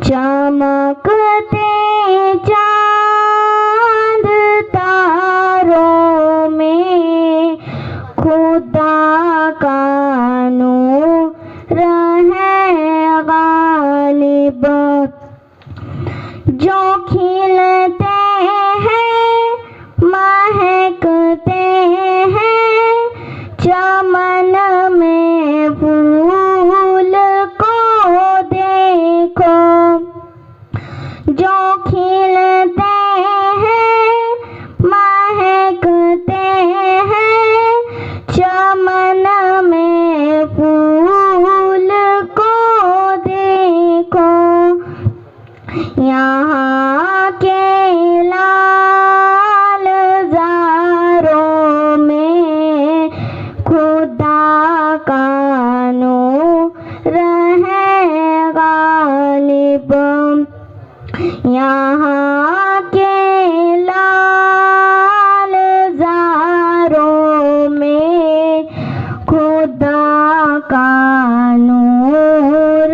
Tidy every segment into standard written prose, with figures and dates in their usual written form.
चमकते चांद तारों में खुदा का नूर है गालिब। जो खिलते हैं महकते हैं चमन में फूल को देखो। जो खिलते हैं महकते हैं चमन में फूल को देखो। यहाँ के लाल ज़ारों में खुदा का नूर है गालिब। यहाँ के लाल ज़ारों में खुदा का नूर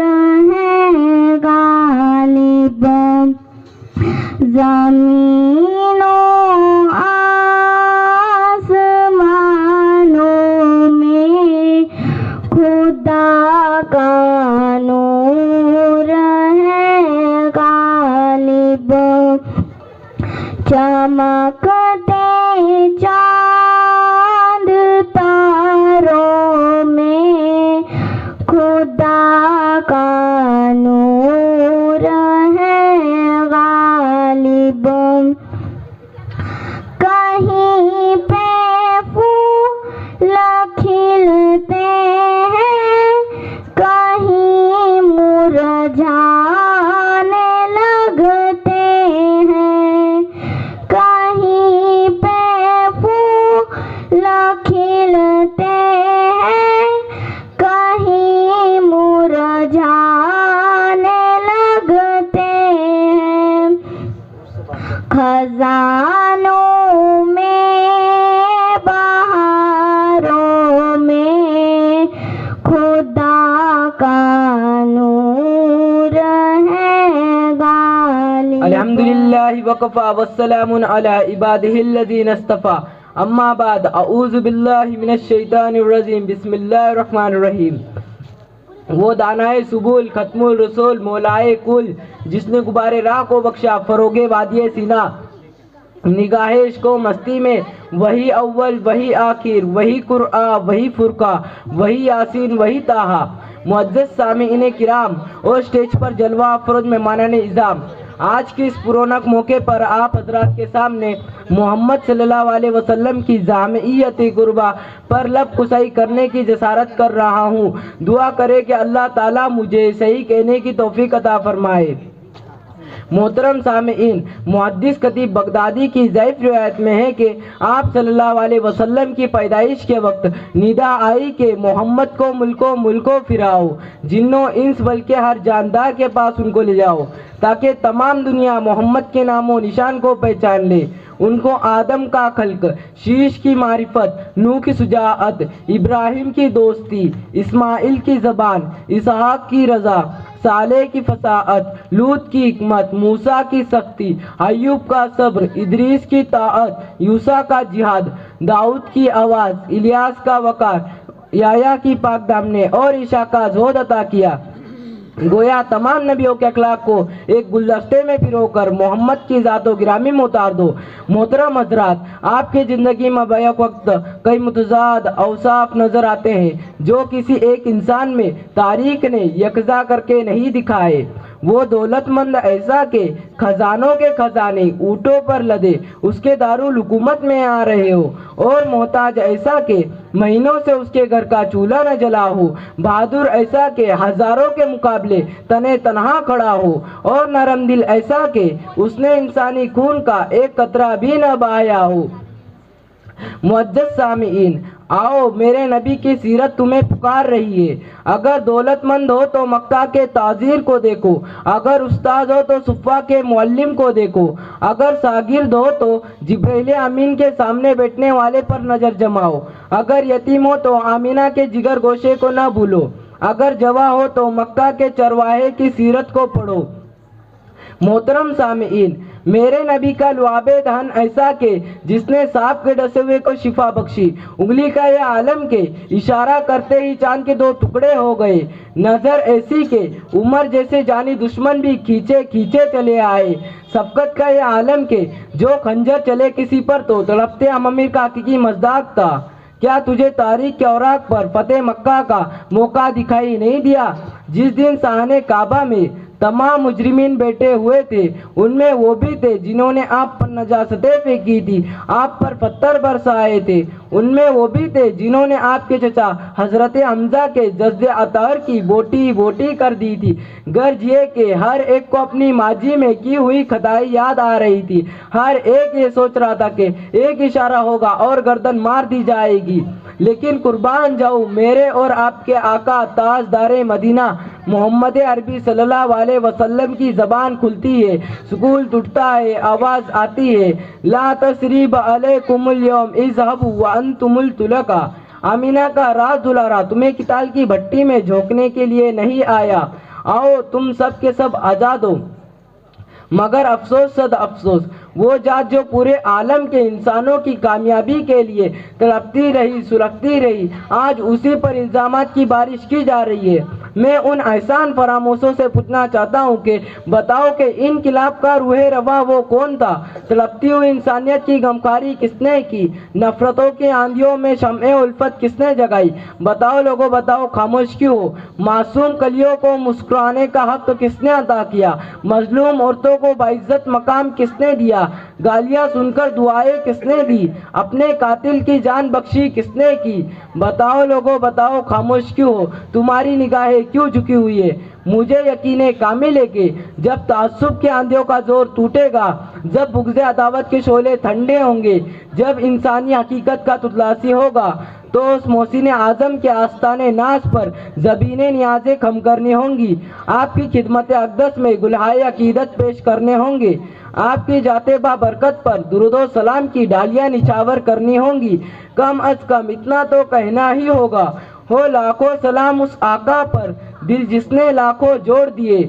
है गालिब। ज़मीनों आसमानों में खुदा का नूर है गालिब। चमकते चांद तारों में खुदा का नूर है गालिब। कहीं पे फूल खिलते हैं कहीं मुरझाने लगते हैं। कहीं पे फूल खिलते हैं कहीं मुरझाने लगते हैं। खजानों में बहारों में खुदा का नूर है गालिब। अल्हम्दुलिल्लाहि वकफ़ा वस्सलामुन अला इबादिहिल्लज़ीना इस्तफ़ा। अम्मा बाद अऊज़ु बिल्लाहि मिनश शैतानिर रजीम। बिस्मिल्लाहिर रहमानिर रहीम। वो दानाए सुबुल खत्मुल रसूल मौलाए कुल जिसने गुबारे राह को बख्शा फरोगे वादिये सीना निगाहेश को मस्ती में। वही अव्वल वही आखिर वही कुरआ वही फुरका वही यासीन वही ताहा। मुअज़्ज़ज़ सामीईन किराम और स्टेज पर जलवा अफरोज मेहमानान इज़ाम, आज के इस पुरौनक मौके पर आप हजरात के सामने मोहम्मद सल्लल्लाहु अलैहि वसल्लम की जामियत गुरबा पर लब कुसाई करने की जसारत कर रहा हूँ। दुआ करे कि अल्लाह ताला मुझे सही कहने की तौफीक अता फरमाए। मोहतरम सामीईन, मुहद्दिस खतीब बगदादी की ज़ईफ़ रिवायत में है कि आप सल्लल्लाहु अलैहि वसल्लम की पैदाइश के वक्त निदा आई कि मोहम्मद को मुल्को फिराओ, जिन्नो इंस बल्कि हर जानदार के पास उनको ले जाओ ताकि तमाम दुनिया मोहम्मद के नामो निशान को पहचान ले। उनको आदम का खल्क, शीश की मारिफत, नूह की सुजाअत, इब्राहिम की दोस्ती, इस्माइल की ज़बान, इसहाक की रज़ा, साले की फसाअत, लूत की हिकमत, मूसा की सख्ती, अय्यूब का सब्र, इदरीस की ताअत, यूसा का जिहाद, दाऊद की आवाज़, इलियास का वकार, याया की पाक दामने और ईशा का ज़ोद अता किया। गोया तमाम नबियों के अखलाक को एक गुलदस्ते में पिरोकर मोहम्मद की ज़ातो गिरामी में उतार दो। मोहतरम हज़रात, आपकी ज़िंदगी में बैक वक्त कई मुतज़ाद औसाफ नज़र आते हैं जो किसी एक इंसान में तारीख ने यकजा करके नहीं दिखाए। वो दौलतमंद ऐसा के खजानों के खजाने ऊँटों पर लदे उसके दारुल हुकूमत में आ रहे हो, और मोहताज ऐसा के महीनों से उसके घर का चूल्हा न जला हो, बहादुर ऐसा के हजारों के मुकाबले तने तनहा खड़ा हो, और नरम दिल ऐसा के उसने इंसानी खून का एक कतरा भी न बहाया हो। मुअज़्ज़ज़ सामीईन, आओ मेरे नबी की सीरत तुम्हें पुकार रही है। अगर दौलतमंद हो तो मक्का के ताजीर को देखो, अगर उस्ताद हो तो सुफ़ा के मुअल्लिम को देखो, अगर सागिर्द हो तो जिब्रील अमीन के सामने बैठने वाले पर नज़र जमाओ, अगर यतीम हो तो आमिना के जिगर गोशे को न भूलो, अगर जवा हो तो मक्का के चरवाहे की सीरत को पढ़ो। मोहतरम सामीईन, मेरे नबी का लुआबे दहन ऐसा के जिसने सांप के डसे हुए को शिफा बख्शी। उंगली का यह आलम के इशारा करते ही चांद के 2 टुकड़े हो गए। नजर ऐसी के उमर जैसे जानी दुश्मन भी खींचे खींचे चले आए। शफकत का यह आलम के जो खंजर चले किसी पर तो तड़पते अमीर का हकीकी मज़दाक था। क्या तुझे तारीख के औराक पर फतेह मक्का का मौका दिखाई नहीं दिया? जिस दिन साहने काबा में तमाम मुजरिमीन बैठे हुए थे, उनमें वो भी थे जिन्होंने आप पर नजासतें फेंकी थी, आप पर पत्थर बरसाए थे। उनमें वो भी थे जिन्होंने आपके चचा हजरत हमजा के जज्बे अतार की बोटी बोटी कर दी थी। गर्ज ये के हर एक को अपनी माजी में की हुई खताई याद आ रही थी। हर एक ये सोच रहा था कि एक इशारा होगा और गर्दन मार दी जाएगी। लेकिन कुर्बान जाऊं मेरे और आपके आका ताजदारे मदीना मोहम्मद अरबी सल्लल्लाहु अलैहि वसल्लम की ज़बान खुलती है, स्कूल टूटता है, आवाज़ आती है, ला तसरीब अलैकुमुल यौम इज़हबू व अंतुमुल तुलका। आमीना का राज दुलारा तुम्हें किताल की भट्टी में झोंकने के लिए नहीं आया। आओ तुम सब के सब आज़ाद हो। मगर अफसोस सद अफसोस, वो जात जो पूरे आलम के इंसानों की कामयाबी के लिए तड़पती रही सुलगती रही, आज उसी पर इल्ज़ामात की बारिश की जा रही है। मैं उन एहसान फरामोशों से पूछना चाहता हूँ कि बताओ कि इनकिलाब का रूहे रवा वो कौन था? तड़पती हुई इंसानियत की गमखारी किसने की? नफरतों की आंधियों में शम्ए उल्फत किसने जगाई? बताओ लोगों बताओ, खामोश क्यों हो? मासूम कलियों को मुस्कुराने का हक किसने अदा किया? मजलूम औरतों को बाइज्जत मकाम किसने दिया? गालियां सुनकर दुआएं किसने दी? अपने कातिल की जान बख्शी किसने की? बताओ लोगों बताओ, खामोश क्यों हो? तुम्हारी निगाहें क्यों झुकी हुई है? मुझे यकीन कामिल है कि जब तासुब के आंधियों का जोर टूटेगा, जब बुग़्ज़े अदावत के शोले ठंडे होंगे, जब इंसानी हकीकत का तुतलासी होगा, तो उस मोहसिन आज़म के आस्ताने नाज पर ज़बीने नियाज़ें खम करनी होंगी। आपकी खिदमत अक़दस में गुलहाए अकीदत पेश करने होंगे। आपकी जाते बा बरकत पर दुरूदो सलाम की डालियाँ निछावर करनी होंगी। कम अज़ कम इतना तो कहना ही होगा, हो लाखों सलाम उस आका पर दिल जिसने लाखों जोड़ दिए।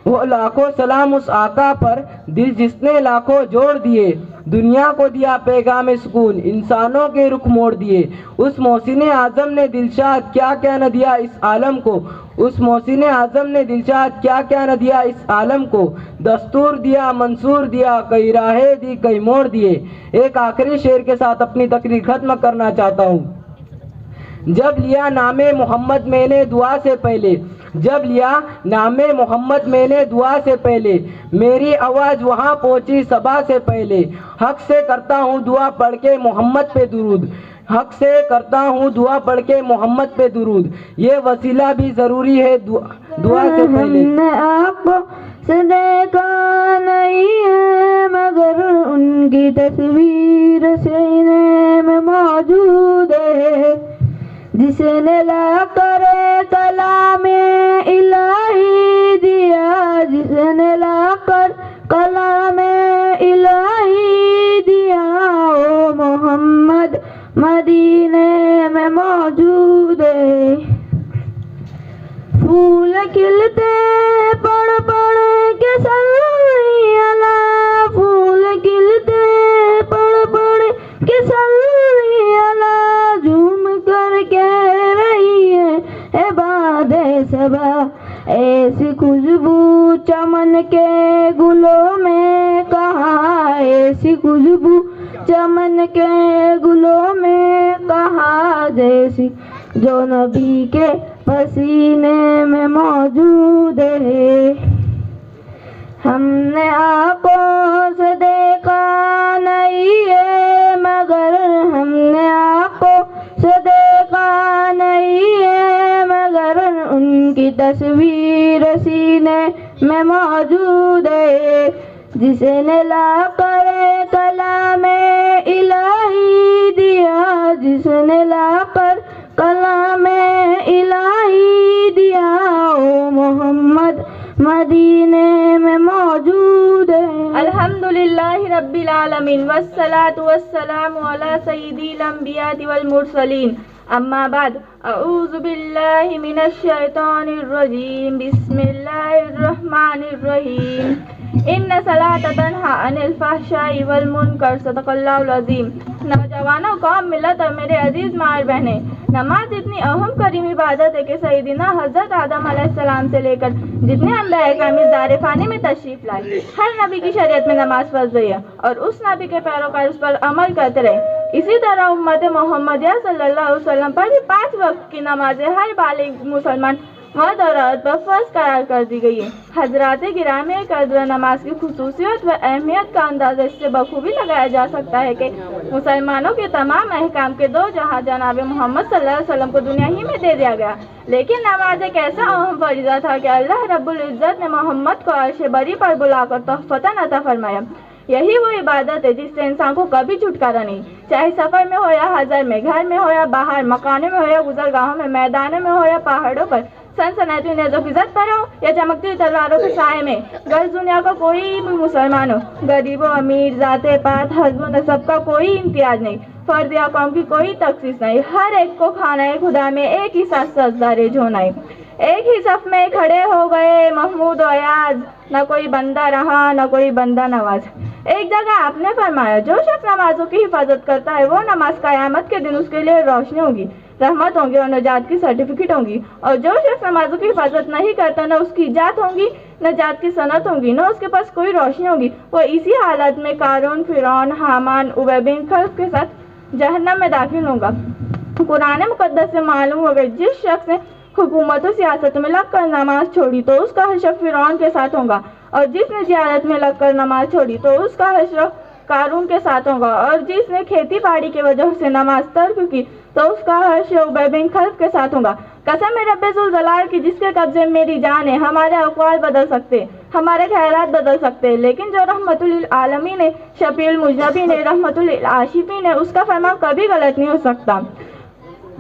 हो लाखों सलाम उस आका पर दिल जिसने लाखों जोड़ दिए। दुनिया को दिया पैगाम सुकून, इंसानों के रुख मोड़ दिए। उस मोहसिन आज़म ने दिलशाद क्या क्या न दिया इस आलम को। उस मोहसिन आज़म ने दिलशाद क्या क्या न दिया इस आलम को। दस्तूर दिया, मंसूर दिया, कई राहें दी, कई मोड़ दिए। एक आखिरी शेर के साथ अपनी तकरीर खत्म करना चाहता हूँ। जब लिया नामे मोहम्मद मैंने दुआ से पहले, जब लिया नामे मोहम्मद मैंने दुआ से पहले, मेरी आवाज़ वहाँ पहुँची सबा से पहले। हक से करता हूँ दुआ पढ़ के मोहम्मद पे दुरूद, हक से करता हूँ दुआ पढ़ के मोहम्मद पे दुरूद। ये वसीला भी ज़रूरी है दुआ से पहले। हमने आपको से देखा नहीं है, मगर उनकी तस्वीर सीने में मौजूद है। जिसने ला करे कलामे इलाही दिया, जिसने ला कर कलामे इलाही दिया, ओ मोहम्मद मदीने में मौजूद है। फूल खिलते पड़ पड़ के सल्ली अला, फूल खिलते पड़ पड़ के सल्ली अला, झूम कर कह रही है बादे सबा। ऐसी खुशबू चमन के गुलों में कहाँ, ऐसी खुशबू चमन के गुलों में कहाँ, जैसी जो नबी के पसीने में मौजूद है। हमने आँखों से देखा नहीं है, मगर हमने आँखों से देखा नहीं है, मगर उनकी तस्वीर सीने में मौजूद है। जिसने ला कर कलामे इलाही दिया, जिसने ला कर कलामे इलाही दिया, ओ मोहम्मद मदीने में मौजूद है। अल्हम्दुलिल्लाहि रब्बिल आलमीन वस्सलातु वस्सलामु अला सय्यिदिल अंबिया वल मुरसलीन अम्मा बाद अऊज़ु बिल्लाहि मिनश शैतानिर रजीम बिस्मिल्लाहिर रहमानिर रहीम इन्ना सलाता तन्हा अनिल फहशाई वल मुनकर सदक़ल्लाहुल अज़ीम। नौजवानों, कौम, मिलत और मेरे अजीज माँ बहनें, नमाज इतनी अहम करीम इबादत है कि सईदना हज़रत आदम अलैहिस्सलाम से लेकर जितने अंबिया किराम इस दारे फ़ानी में तशरीफ़ लाए, हर नबी की शरीयत में नमाज फ़र्ज़ है और उस नबी के पैरोकार उस पर अमल करते रहे। इसी तरह उम्मत मोहम्मदिया सल्लल्लाहु अलैहि वसल्लम पर भी 5 वक्त की नमाजें हर बालिग मुसलमान मर्द और औरत पर फ़र्ज़ करार कर दी गई है। हज़रात गिरामी कद्र नमाज की खुसूसियत व अहमियत का अंदाज़ा इससे बखूबी लगाया जा सकता है कि मुसलमानों के तमाम अहकाम के 2 जहाँ जनाब मोहम्मद सल्लल्लाहु अलैहि वसल्लम को दुनिया ही में दे दिया गया, लेकिन नमाज एक ऐसा अहम फरीज़ा था कि अल्लाह रब्बुल इज़्ज़त ने मोहम्मद को अर्श बरी पर बुलाकर तोहफ़तन अता फरमाया। यही वो इबादत है जिससे इंसान को कभी छुटकारा नहीं, चाहे सफ़र में हो या हज़र में, घर में हो या बाहर, मकानों में हो या गुज़रगाहों में, मैदानों में हो या पहाड़ों पर, सनसनाती नेज़ों की ज़द पर हो या चमकती तलवारों के साए में। गर्ज दुनिया का कोई भी मुसलमान हो, गरीब व अमीर, ज़ाते पात, हज़्ब नसब का कोई इम्तियाज नहीं, फ़र्द या कौम की कोई तखसीस नहीं, हर एक को खाना खुदा में एक ही साथ सजदारेज होना है। एक ही सफ में खड़े हो गए महमूद और अयाज, न कोई बंदा रहा न कोई बंदा नवाज। एक जगह आपने फरमाया, जो शख्स नमाजों की हिफाजत करता है वो नमाज क़यामत के दिन उसके लिए रोशनी होगी, रहमत होंगी और नजात की सर्टिफिकेट होंगी, और जो शख्स नमाजों की हिफाजत नहीं करता न उसकी इजात होंगी, नजात की सनत होंगी, न उसके पास कोई रोशनी होगी। वो इसी हालत में कारून, फिरौन, हामान, उबय बिन खल्फ के साथ जहन्नम में दाखिल होगा। कुरान मुक़द्दस से मालूम हो गया, जिस शख्स ने हुकूमत और सियासत में लगकर नमाज छोड़ी तो उसका हश्र फिरौन के साथ होगा, और जिसने जियारत में लगकर नमाज छोड़ी तो उसका हश्र कारून के साथ होगा, और जिसने खेती बाड़ी की वजह से नमाज तर्क की तो उसका हश्र उबय बिन खल्फ के साथ होगा। कसम है रब्बे ज़ुल जलाल की जिसके कब्जे में मेरी जान है, हमारे अक़वाल बदल सकते, हमारे ख़यालात बदल सकते, लेकिन जो रहमतुल लिल आलमीन है, शफ़ीउल मुज़नबीन है, रहमतुल लिल आशिक़ीन है, उसका फरमान कभी गलत नहीं हो सकता।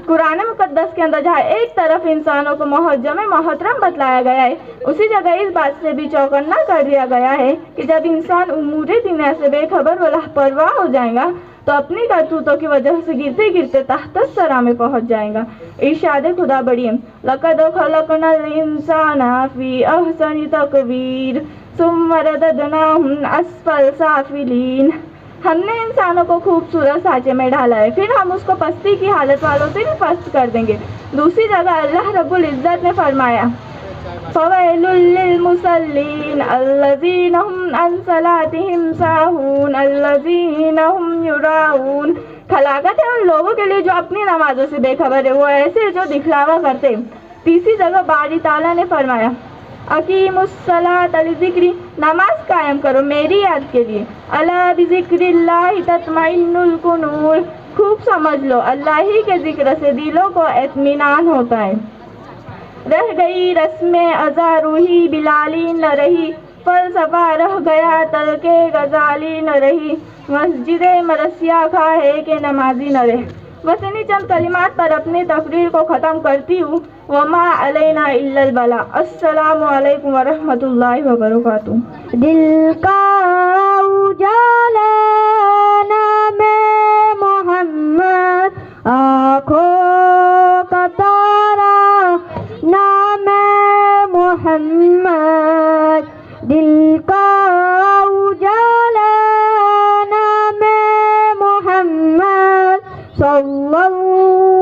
कुरान मुक़द्दस के अंदर जहाँ एक तरफ इंसानों को मुहज्जम मोहतरम बतलाया गया है, उसी जगह इस बात से भी चौकन्ना कर दिया गया है कि जब इंसान उमूरे दुनिया से बेखबर व लापरवाह हो जाएगा तो अपनी करतूतों की वजह से गिरते गिरते तहत सरा में पहुँच जाएगा। इरशाद खुदा बड़ी, लक़द ख़लक़नल इंसाना फ़ी अहसनि तक़वीर सुम्मा रददनाहु अस्फ़ल साफ़िलीन। हमने इंसानों को खूबसूरत सांचे में डाला है, फिर हम उसको पस्ती की हालत वालों से भी पस्त कर देंगे। दूसरी जगह अल्लाह रब्बुल इज़्ज़त ने फरमाया, फ़वैलुल लिल मुसल्लीन अल्लज़ीना हुम अन सलातिहिम साहून अल्लज़ीना हुम युराऊन। खलाकत है उन लोगों के लिए जो अपनी नमाजों से बेखबर है, वो ऐसे जो दिखलावा करते। तीसरी जगह बारी ताला ने फरमाया, अकीमुस्सलात लिज़िक्री, नमाज कायम करो मेरी याद के लिए। अला बिज़िक्रिल्लाहि तत्मइन्नुल कुलूब, खूब समझ लो अल्लाह ही के जिक्र से दिलों को इत्मीनान होता है। रह गई रस्में अज़ा रूही बिलाली न रही, फ़लसफ़ा रह गया तर्के गज़ाली न रही, मस्जिद मरसिया खा है कि नमाजी न रहे। बस इन्हीं चंद कलिमात पर अपनी तकरीर को ख़त्म करती हूँ। वमा अलैना इल्लल बला। अस्सलामु अलैकुम व रहमतुल्लाहि व बरकातुहू। दिल का उजाला नामे मोहम्मद, आँखों का तारा नामे मोहम्मद, दिल का उजाला नामे मोहम्मद सल्लल्लाहु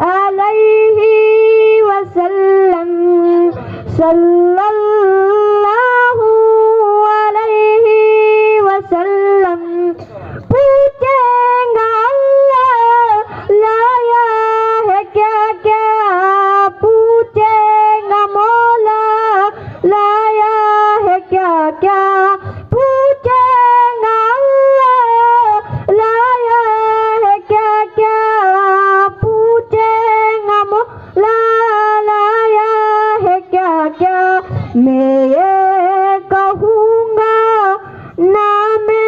अलैहि वसल्लम, सल्लल्लाहु अलैहि वसल्लम। पूछेंगा अल्लाह लाया है क्या क्या, पूछेंगा मौला लाया है क्या क्या, पूछेंगा अल्लाह लाया है क्या क्या, पूछेंगा मौला लाया है क्या क्या। मैं ये कहूँगा नामे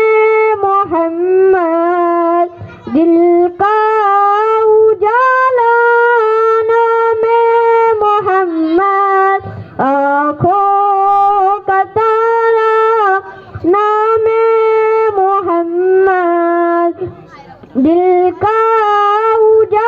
मोहम्मद, दिल का उजाला नामे मोहम्मद, आँखों का तारा नामे मोहम्मद, दिल का उजाला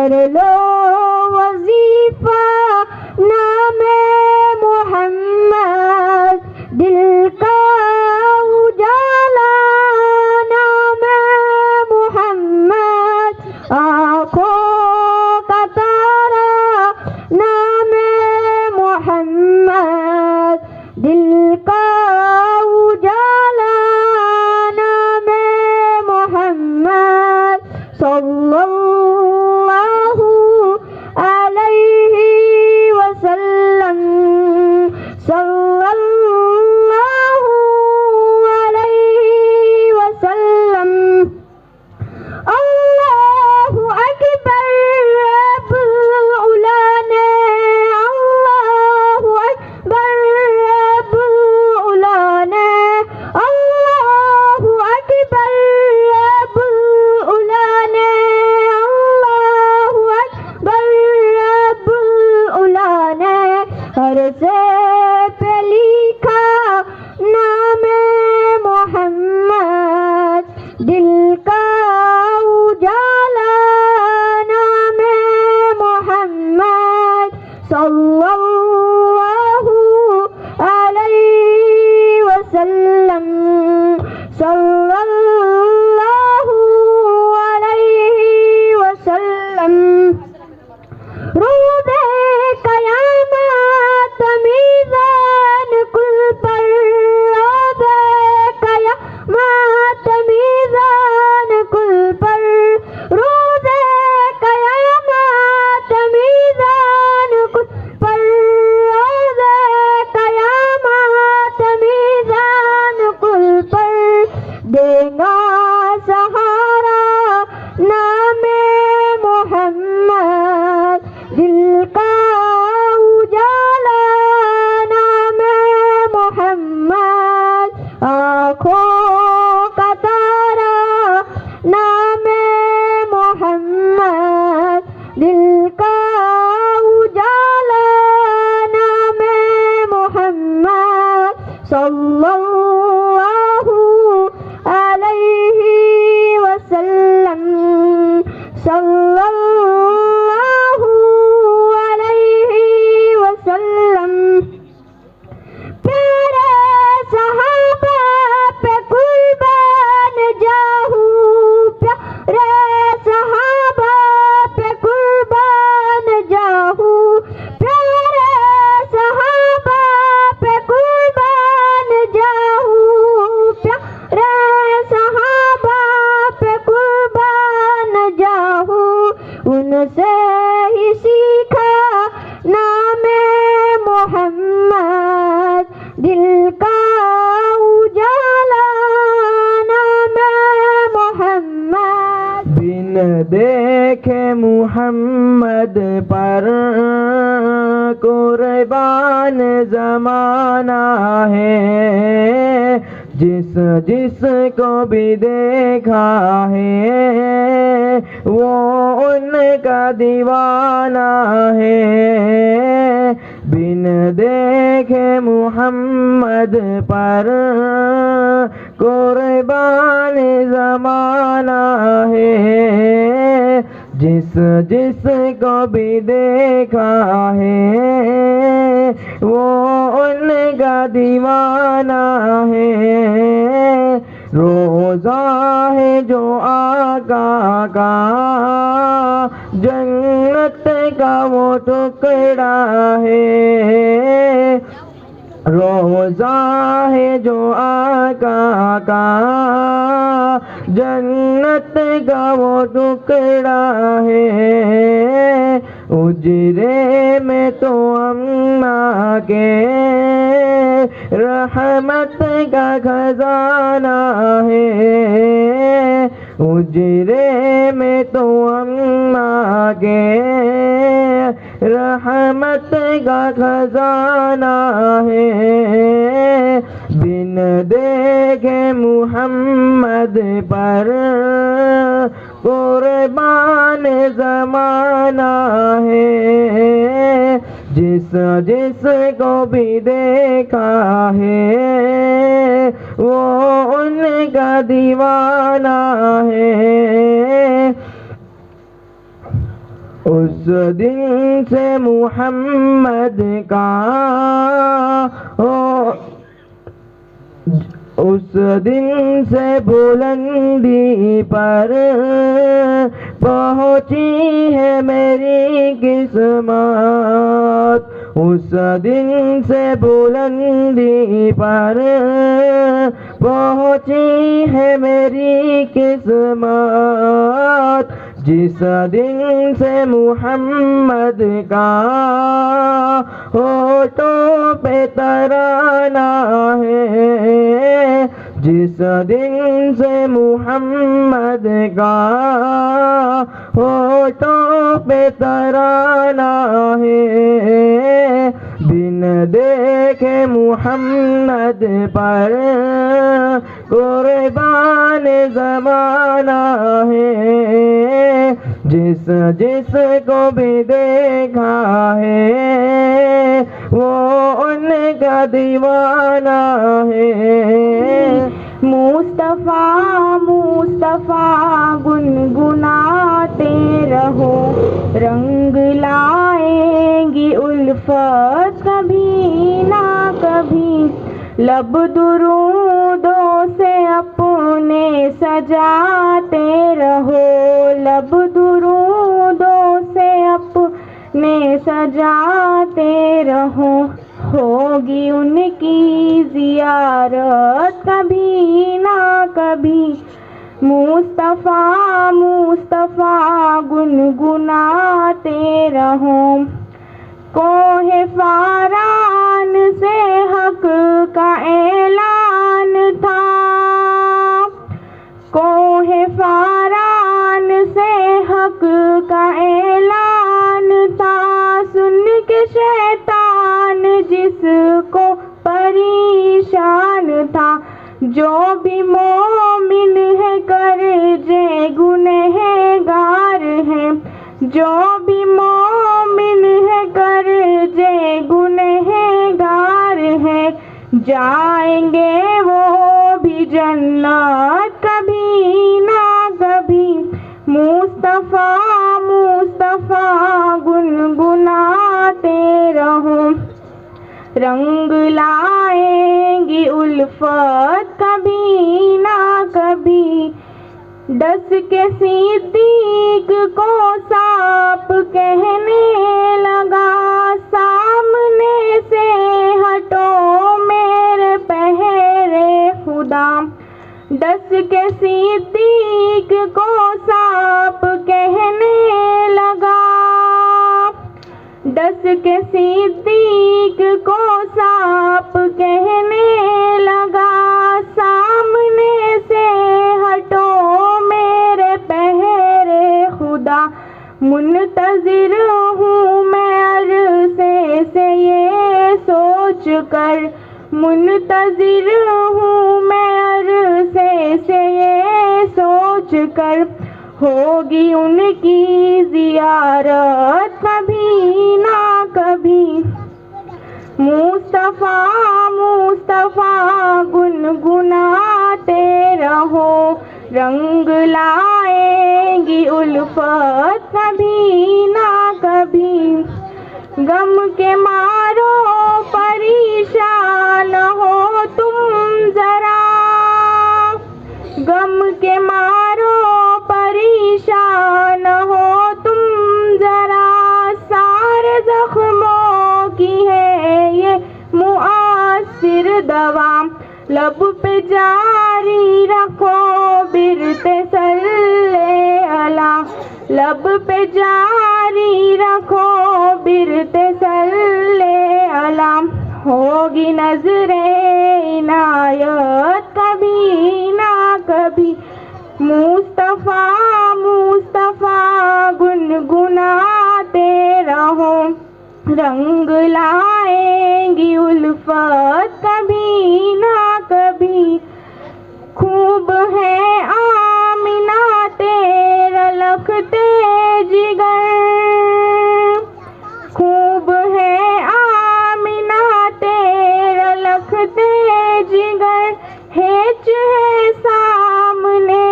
कर लो वजीफा नामे मोहम्मद, दिल का उजाला नामे मोहम्मद, आँखों का तारा नामे मोहम्मद, दिल का उजाला नामे मोहम्मद, सल्लल्लाहु अलैहि वसल्लम, सल्लल्लाहु अलैहि वसल्लम। अल्लाहु अकबर रब्बुल उला ने, अल्लाहु अकबर रब्बुल उला ने, अल्लाहु अकबर रब्बुल उला ने, अल्लाहु अकबर रब्बुल उला ने। हर से पे लिखा नामे मोहम्मद, दिल का उजाला नामे मोहम्मद, सल्लल्लाहु अलैहि वसल्लम, सल्लल्लाहु अलैहि वसल्लम। रोज़े क़यामत मीज़ान कुल पर, रोज़े क़यामत मीज़ान कुल पर, रोज़े क़यामत मीज़ान कुल पर, रोज़े क़यामत मीज़ान कुल पर, देगा सहारा नामे मोहम्मद, दिल का उजाला नामे मोहम्मद, आँखों का तारा नामे मोहम्मद, दिल का उजाला नामे मोहम्मद, सल्लल्लाहु अलैहि वसल्लम, सल्लल्लाहु अलैहि वसल्लम। प्यारे सहाबा पे कुर्बान जाहू, प्यारे सहाबा पे कुर्बान जाहू, प्यारे सहाबा पे कुर्बान जाहू, प्यारे सहाबा पे कुर्बान जाहू। उनसे ही सीखा नामे मोहम्मद, दिल का उजाला नामे मोहम्मद। बिन देखे मुहम्मद पर कुर्बान जमाना है, जिस जिस को भी देखा है वो उनका दीवाना है। बिन देखे मुहम्मद पर कुर्बान जमाना है, जिस जिस को भी देखा है वो उनका दीवाना है। रोज़ा है जो आका का, जन्नत का वो टुकड़ा है। रोज़ा है जो आका का, जन्नत का वो टुकड़ा है। उजरे में तो अम्मा के रहमत का खजाना है। उजरे में तो अम्मा के रहमत का खजाना है। बिन देखे मुहम्मद पर कुर्बान ज़माना है। जिस जिस को भी देखा है वो उनका दीवाना है। दिन से मुहम्मद का उस दिन से बुलंदी पर पहुँची है मेरी किस्मत। उस दिन से बुलंदी पर पहुँची है मेरी किस्मत। जिस दिन से मुहम्मद का होठों पे तराना है, जिस दिन से मुहम्मद का होठों पे तराना है, बिन देखे मुहम्मद पर कुर्बान ज़माना है। जिस जिस को भी देखा है वो उनका दीवाना है। मुस्तफ़ा मुस्तफ़ा गुनगुनाते रहो, रंग लाएंगी उल्फत कभी ना कभी। लब दुरूदों से अपने सजाते रहो, लब दुरूदों से अपने सजाते रहो। होगी उनकी ज़ियारत कभी ना कभी। मुस्तफ़ा मुस्तफ़ा गुनगुनाते रहो। कोहे फारान से हक का ऐलान था, कोहे फारान से हक का ऐलान था। सुन के शैतान जिसको परेशान था, जो भी मोमिन है कर जे गुनहगार है, जो भी मोमिन है कर जे गुनहगार है। जाएंगे वो भी जन्नत कभी ना कभी। मुस्तफ़ा मुस्तफ़ा गुनगुनाते रहो, रंग लाएंगी उल्फत कभी ना कभी। डस के सिद्दीक को सांप कहने लगा, सामने से हटो मेरे पहरे खुदा। डस के सिद्दीक को सांप कहने लगा, डस के सिद्दीक को सांप कहने लगा। सामने से हटो मेरे पहरे खुदा। मुंतज़िर हूँ मैं अरसे से ये सोच कर, मुंतज़िर हूँ मैं अरसे से ये सोच कर। होगी उनकी ज़ियारत कभी ना कभी। मुस्तफ़ा मुस्तफ़ा गुनगुनाते रहो, रंग लाएंगी उल्फत कभी ना कभी। गम के मारो परेशान हो तुम जरा, गम के मारो परेशान हो तुम जरा। सारे जख्मों की है ये मुआसिर दवा। लब पे जारी रखो बिरते सल्ले अला, लब पे जारी रखो बिरते सल्ले अला। होगी नजरे इनायत कभी ना कभी। मुस्तफ़ा मुस्तफ़ा गुनगुनाते रहो, रंग लाएंगी उल्फत कभी ना कभी। खूब है आमिना तेरा लखते जिगर, खूब है आमिना तेरा लखते जिगर। हेच है सामने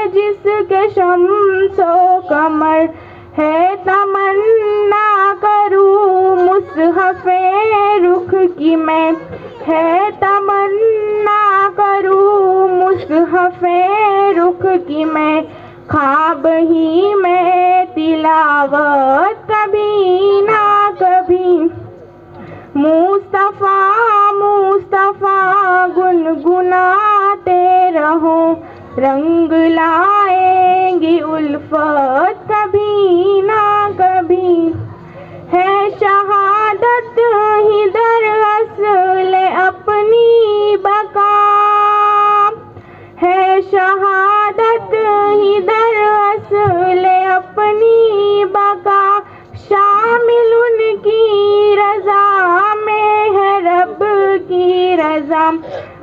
जिसके शम्सो कमर, है तमन्ना की मैं, है तमन्ना करूँ मुसहफ़े रुख की मैं, ख्वाब ही में तिलावत कभी ना कभी। मुस्तफ़ा मुस्तफ़ा गुनगुनाते रहो, रंग लाएंगी उल्फत कभी ना कभी। है शहादत ही दरअसल अपनी बका, है शहादत ही दरअसल अपनी बका, शामिल उनकी रज़ा में है रब की रज़ा।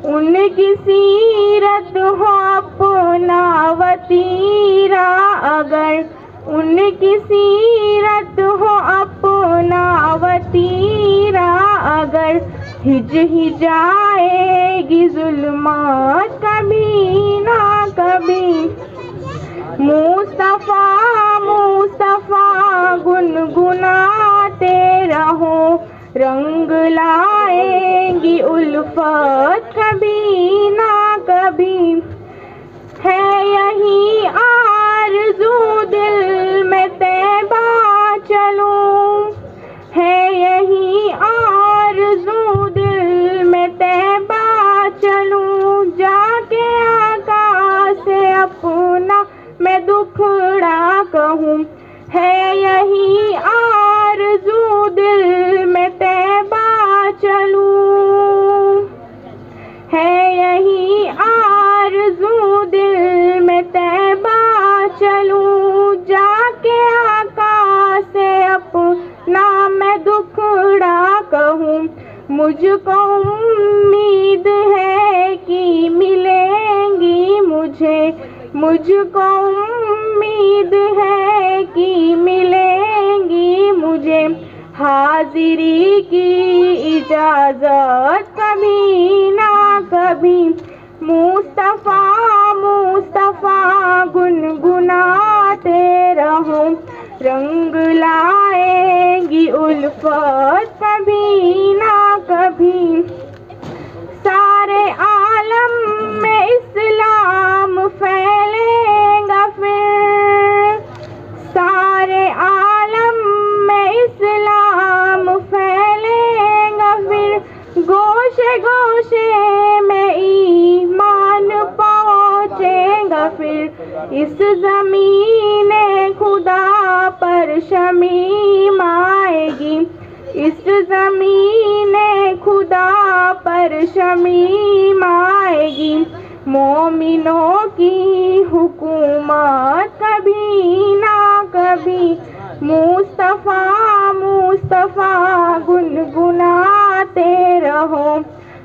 उनकी सीरत हो अपना वतीरा अगर, उनकी सीरत हो अपना वतीरा अगर, हिज ही जाएगी जुल्मत कभी ना कभी। मुस्तफ़ा मुस्तफ़ा गुनगुनाते रहो, रंग लाएंगी उल्फत कभी ना कभी। है यही आरज़ू दिल में तैबा चलूं, है यही आरज़ू दिल में तैबा चलूं, जाके आका से अपना मैं दुखड़ा कहूँ। है यही आरज़ू दिल में तैबा चलूं, है यही आरज़ू दिल में तैबा चलूं, जाके आका से अपना मैं दुखड़ा कहूँ। मुझको उम्मीद है कि मिलेंगी मुझे, मुझको उम्मीद है कि मिलेंगी मुझे, हाज़िरी की इजाज़त कभी ना कभी। मुस्तफ़ा मुस्तफ़ा गुनगुनाते रहो, रंग लाएंगी उल्फत कभी ना कभी। सारे आलम में इस्लाम फैलेगा फिर, सारे आलम में इस्लाम फैलेगा फिर, गोशे गोशे में ईमान पहुँचेगा फिर। इस ज़मीने खुदा पर शमीम आएगी, इस ज़मीने खुदा पर शमीम आएगी। मोमिनों की हुकूमत कभी ना कभी। मुस्तफ़ा मुस्तफ़ा गुनगुनाते रहो,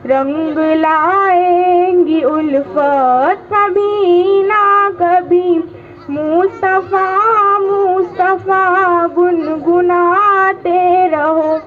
रंग लाएंगी उल्फत कभी ना कभी। मुस्तफ़ा मुस्तफ़ा गुनगुनाते रहो,